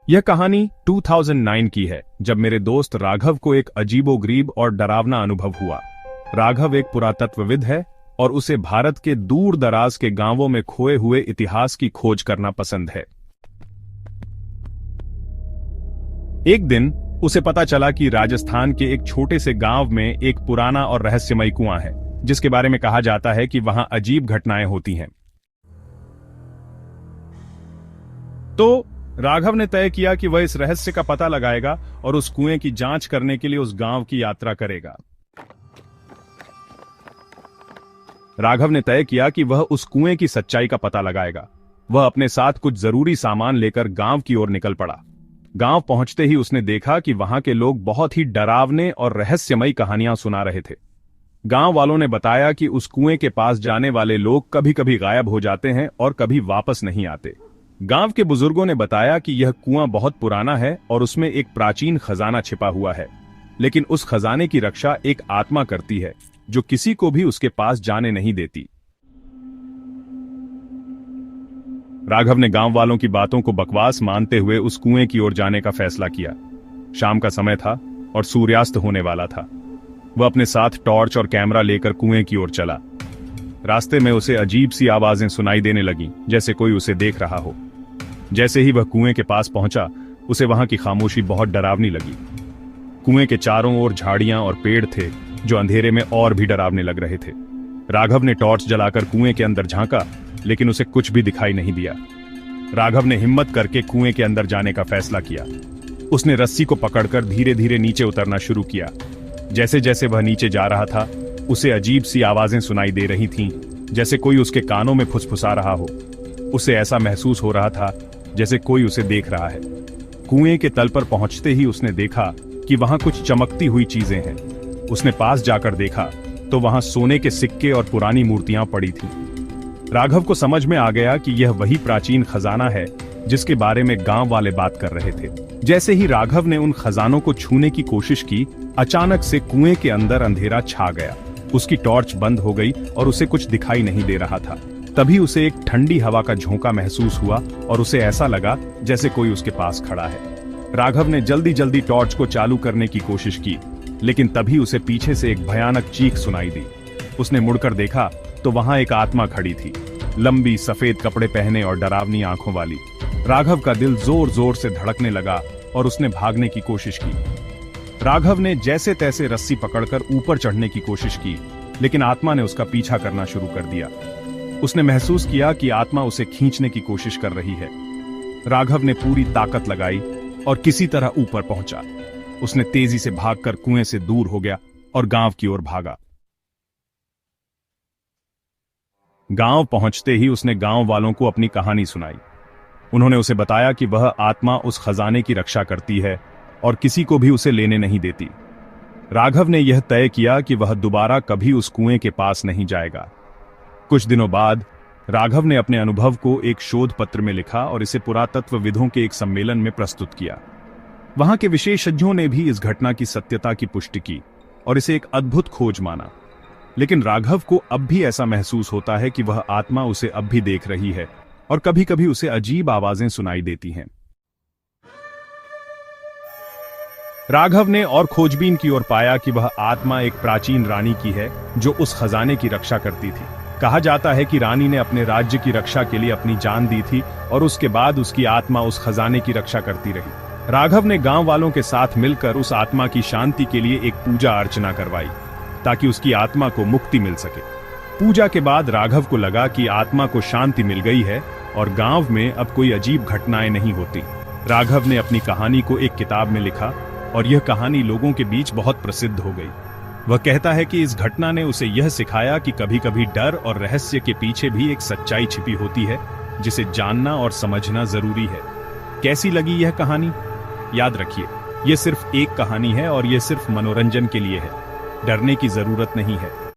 यह कहानी 2009 की है, जब मेरे दोस्त राघव को एक अजीबोगरीब और डरावना अनुभव हुआ। राघव एक पुरातत्वविद है और उसे भारत के दूर दराज के गांवों में खोए हुए इतिहास की खोज करना पसंद है। एक दिन उसे पता चला कि राजस्थान के एक छोटे से गांव में एक पुराना और रहस्यमयी कुआं है, जिसके बारे में कहा जाता है कि वहां अजीब घटनाएं होती हैं। तो राघव ने तय किया कि वह इस रहस्य का पता लगाएगा और उस कुएं की जांच करने के लिए उस गांव की यात्रा करेगा। राघव ने तय किया कि वह उस कुएं की सच्चाई का पता लगाएगा। वह अपने साथ कुछ जरूरी सामान लेकर गांव की ओर निकल पड़ा। गांव पहुंचते ही उसने देखा कि वहां के लोग बहुत ही डरावने और रहस्यमयी कहानियां सुना रहे थे। गांव वालों ने बताया कि उस कुएं के पास जाने वाले लोग कभी कभी गायब हो जाते हैं और कभी वापस नहीं आते। गांव के बुजुर्गों ने बताया कि यह कुआं बहुत पुराना है और उसमें एक प्राचीन खजाना छिपा हुआ है, लेकिन उस खजाने की रक्षा एक आत्मा करती है जो किसी को भी उसके पास जाने नहीं देती। राघव ने गांव वालों की बातों को बकवास मानते हुए उस कुएं की ओर जाने का फैसला किया। शाम का समय था और सूर्यास्त होने वाला था। वह अपने साथ टॉर्च और कैमरा लेकर कुएं की ओर चला। रास्ते में उसे अजीब सी आवाजें सुनाई देने लगीं, जैसे कोई उसे देख रहा हो। जैसे ही वह कुएं के पास पहुंचा, उसे वहां की खामोशी बहुत डरावनी लगी। कुएं के चारों ओर झाड़ियां और पेड़ थे जो अंधेरे में और भी डरावने लग रहे थे। राघव ने टॉर्च जलाकर कुएं के अंदर झांका, लेकिन उसे कुछ भी दिखाई नहीं दिया। राघव ने हिम्मत करके कुएं के अंदर जाने का फैसला किया। उसने रस्सी को पकड़कर धीरे धीरे नीचे उतरना शुरू किया। जैसे जैसे वह नीचे जा रहा था, उसे अजीब सी आवाजें सुनाई दे रही थीं, जैसे कोई उसके कानों में फुसफुसा रहा हो। उसे ऐसा महसूस हो रहा था जैसे कोई उसे देख रहा है। कुएं के तल पर पहुंचते ही उसने देखा कि वहां कुछ चमकती हुई चीजें हैं। उसने पास जाकर देखा तो वहां सोने के सिक्के और पुरानी मूर्तियां पड़ी थीं। राघव को समझ में आ गया कि यह वही प्राचीन खजाना है जिसके बारे में गांव वाले बात कर रहे थे। जैसे ही राघव ने उन खजानों को छूने की कोशिश की, अचानक से कुएं के अंदर अंधेरा छा गया। उसकी टॉर्च बंद हो गई और उसे कुछ दिखाई नहीं दे रहा था। तभी उसे एक ठंडी हवा का झोंका महसूस हुआ और उसे ऐसा लगा जैसे कोई उसके पास खड़ा है। राघव ने जल्दी जल्दी टॉर्च को चालू करने की कोशिश की, लेकिन तभी उसे पीछे से एक भयानक चीख सुनाई दी। उसने मुड़कर देखा तो वहां एक आत्मा खड़ी थी, लंबी सफेद कपड़े पहने और डरावनी आंखों वाली। राघव का दिल जोर जोर से धड़कने लगा और उसने भागने की कोशिश की। राघव ने जैसे तैसे रस्सी पकड़कर ऊपर चढ़ने की कोशिश की, लेकिन आत्मा ने उसका पीछा करना शुरू कर दिया। उसने महसूस किया कि आत्मा उसे खींचने की कोशिश कर रही है। राघव ने पूरी ताकत लगाई और किसी तरह ऊपर पहुंचा। उसने तेजी से भागकर कुएं से दूर हो गया और गांव की ओर भागा। गांव पहुंचते ही उसने गांव वालों को अपनी कहानी सुनाई। उन्होंने उसे बताया कि वह आत्मा उस खजाने की रक्षा करती है और किसी को भी उसे लेने नहीं देती। राघव ने यह तय किया कि वह दोबारा कभी उस कुएं के पास नहीं जाएगा। कुछ दिनों बाद राघव ने अपने अनुभव को एक शोध पत्र में लिखा और इसे पुरातत्वविदों के एक सम्मेलन में प्रस्तुत किया। वहां के विशेषज्ञों ने भी इस घटना की सत्यता की पुष्टि की और इसे एक अद्भुत खोज माना। लेकिन राघव को अब भी ऐसा महसूस होता है कि वह आत्मा उसे अब भी देख रही है और कभी कभी उसे अजीब आवाजें सुनाई देती हैं। राघव ने और खोजबीन की ओर पाया कि वह आत्मा एक प्राचीन रानी की है जो उस खजाने की रक्षा करती थी। कहा जाता है कि रानी ने अपने राज्य की रक्षा के लिए अपनी जान दी थी और उसके बाद उसकी आत्मा उस खजाने की रक्षा करती रही। राघव ने गांव वालों के साथ मिलकर उस आत्मा की शांति के लिए एक पूजा अर्चना करवाई ताकि उसकी आत्मा को मुक्ति मिल सके। पूजा के बाद राघव को लगा कि आत्मा को शांति मिल गई है और गांव में अब कोई अजीब घटनाएं नहीं होती। राघव ने अपनी कहानी को एक किताब में लिखा और यह कहानी लोगों के बीच बहुत प्रसिद्ध हो गई। वह कहता है कि इस घटना ने उसे यह सिखाया कि कभी कभी डर और रहस्य के पीछे भी एक सच्चाई छिपी होती है, जिसे जानना और समझना जरूरी है। कैसी लगी यह कहानी? याद रखिए, यह सिर्फ एक कहानी है और यह सिर्फ मनोरंजन के लिए है। डरने की जरूरत नहीं है।